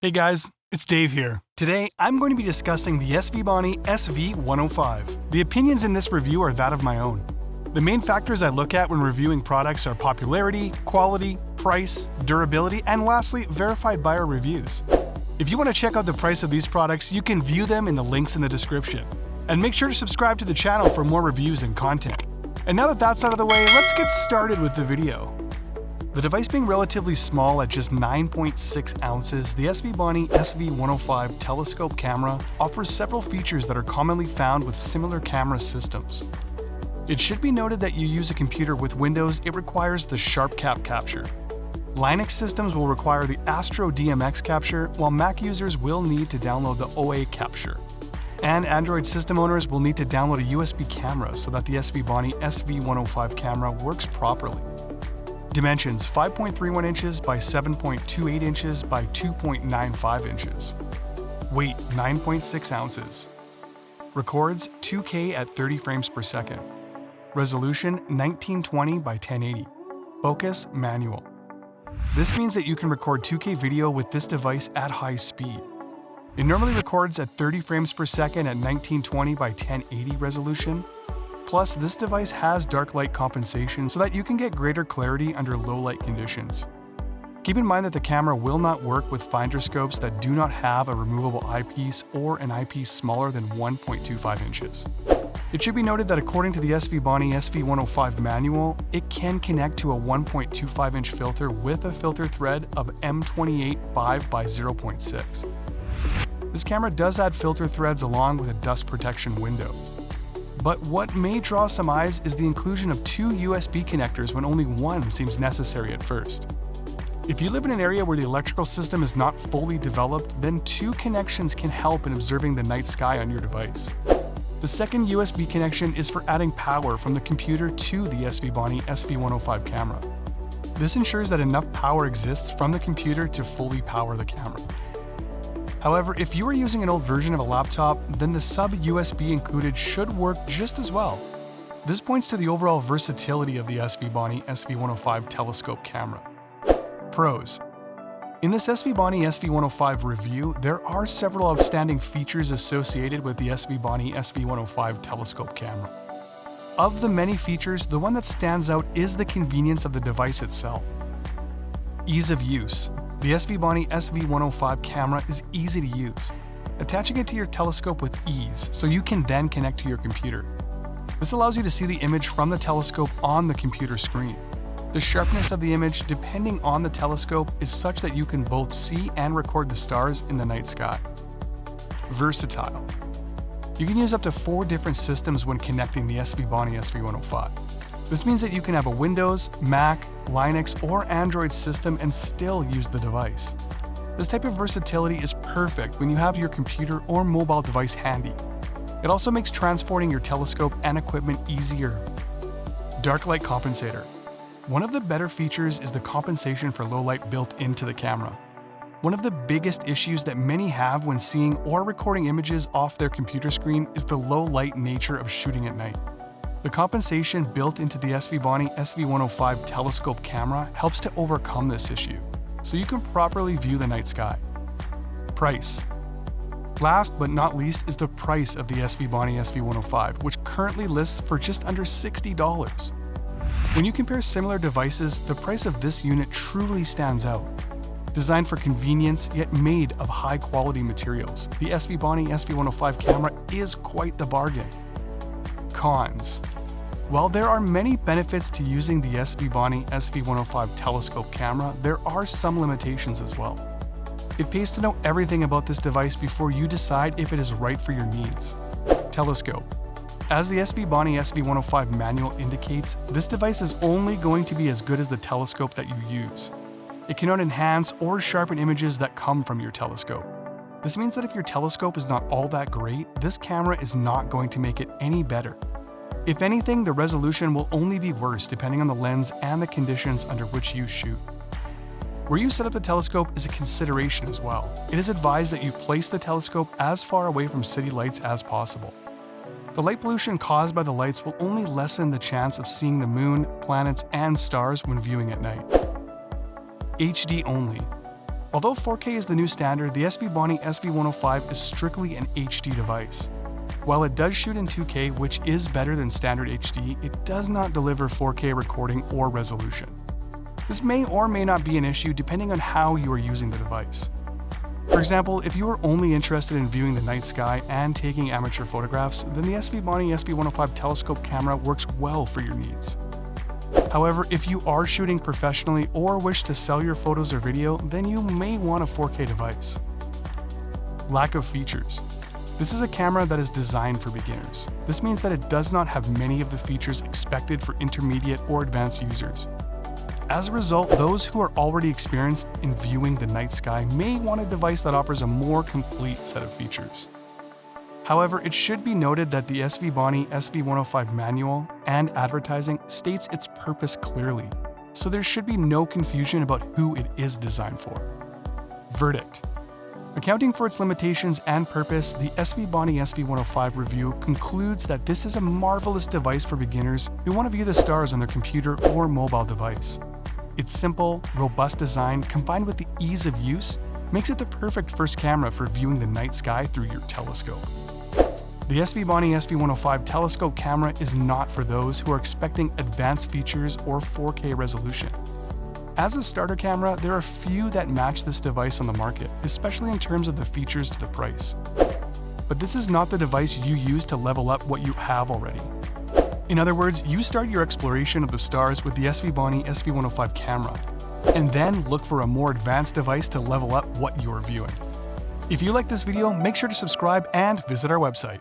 Hey guys, it's Dave here. Today, I'm going to be discussing the SVBONY SV105. The opinions in this review are that of my own. The main factors I look at when reviewing products are popularity, quality, price, durability, and lastly, verified buyer reviews. If you want to check out the price of these products, you can view them in the links in the description. And make sure to subscribe to the channel for more reviews and content. And now that that's out of the way, let's get started with the video. The device being relatively small at just 9.6 ounces, the SVBONY SV105 telescope camera offers several features that are commonly found with similar camera systems. It should be noted that you use a computer with Windows, it requires the SharpCap capture. Linux systems will require the Astro DMX capture, while Mac users will need to download the OA capture. And Android system owners will need to download a USB camera so that the SVBONY SV105 camera works properly. Dimensions 5.31 inches by 7.28 inches by 2.95 inches. Weight 9.6 ounces. Records 2K at 30 frames per second. Resolution 1920 by 1080. Focus manual. This means that you can record 2K video with this device at high speed. It normally records at 30 frames per second at 1920 by 1080 resolution. Plus, this device has dark light compensation so that you can get greater clarity under low light conditions. Keep in mind that the camera will not work with finder scopes that do not have a removable eyepiece or an eyepiece smaller than 1.25 inches. It should be noted that according to the SVBONY SV105 manual, it can connect to a 1.25 inch filter with a filter thread of M28 5 by 0.6. This camera does add filter threads along with a dust protection window. But what may draw some eyes is the inclusion of two USB connectors when only one seems necessary at first. If you live in an area where the electrical system is not fully developed, then two connections can help in observing the night sky on your device. The second USB connection is for adding power from the computer to the SVBONY SV105 camera. This ensures that enough power exists from the computer to fully power the camera. However, if you are using an old version of a laptop, then the sub-USB included should work just as well. This points to the overall versatility of the SVBONY SV105 telescope camera. Pros. In this SVBONY SV105 review, there are several outstanding features associated with the SVBONY SV105 telescope camera. Of the many features, the one that stands out is the convenience of the device itself. Ease of use. The SVBONY SV105 camera is easy to use, attaching it to your telescope with ease so you can then connect to your computer. This allows you to see the image from the telescope on the computer screen. The sharpness of the image, depending on the telescope, is such that you can both see and record the stars in the night sky. Versatile. You can use up to 4 different systems when connecting the SVBONY SV105. This means that you can have a Windows, Mac, Linux, or Android system and still use the device. This type of versatility is perfect when you have your computer or mobile device handy. It also makes transporting your telescope and equipment easier. Dark light compensator. One of the better features is the compensation for low light built into the camera. One of the biggest issues that many have when seeing or recording images off their computer screen is the low light nature of shooting at night. The compensation built into the SVBONY SV105 telescope camera helps to overcome this issue, so you can properly view the night sky. Price. Last but not least is the price of the SVBONY SV105, which currently lists for just under $60. When you compare similar devices, the price of this unit truly stands out. Designed for convenience, yet made of high-quality materials, the SVBONY SV105 camera is quite the bargain. Cons. While there are many benefits to using the SVBONY SV105 telescope camera, there are some limitations as well. It pays to know everything about this device before you decide if it is right for your needs. Telescope. As the SVBONY SV105 manual indicates, this device is only going to be as good as the telescope that you use. It cannot enhance or sharpen images that come from your telescope. This means that if your telescope is not all that great, this camera is not going to make it any better. If anything, the resolution will only be worse depending on the lens and the conditions under which you shoot. Where you set up the telescope is a consideration as well. It is advised that you place the telescope as far away from city lights as possible. The light pollution caused by the lights will only lessen the chance of seeing the moon, planets, and stars when viewing at night. HD only. Although 4K is the new standard, the SVBony SV105 is strictly an HD device. While it does shoot in 2K, which is better than standard HD, it does not deliver 4K recording or resolution. This may or may not be an issue depending on how you are using the device. For example, if you are only interested in viewing the night sky and taking amateur photographs, then the SVBony SV105 telescope camera works well for your needs. However, if you are shooting professionally or wish to sell your photos or video, then you may want a 4K device. Lack of features. This is a camera that is designed for beginners. This means that it does not have many of the features expected for intermediate or advanced users. As a result, those who are already experienced in viewing the night sky may want a device that offers a more complete set of features. However, it should be noted that the SVBony SV105 manual and advertising states its purpose clearly, so there should be no confusion about who it is designed for. Verdict. Accounting for its limitations and purpose, the SVBony SV105 review concludes that this is a marvelous device for beginners who want to view the stars on their computer or mobile device. Its simple, robust design combined with the ease of use makes it the perfect first camera for viewing the night sky through your telescope. The SVBony SV105 telescope camera is not for those who are expecting advanced features or 4K resolution. As a starter camera, there are few that match this device on the market, especially in terms of the features to the price. But this is not the device you use to level up what you have already. In other words, you start your exploration of the stars with the SVBony SV105 camera, and then look for a more advanced device to level up what you're viewing. If you like this video, make sure to subscribe and visit our website.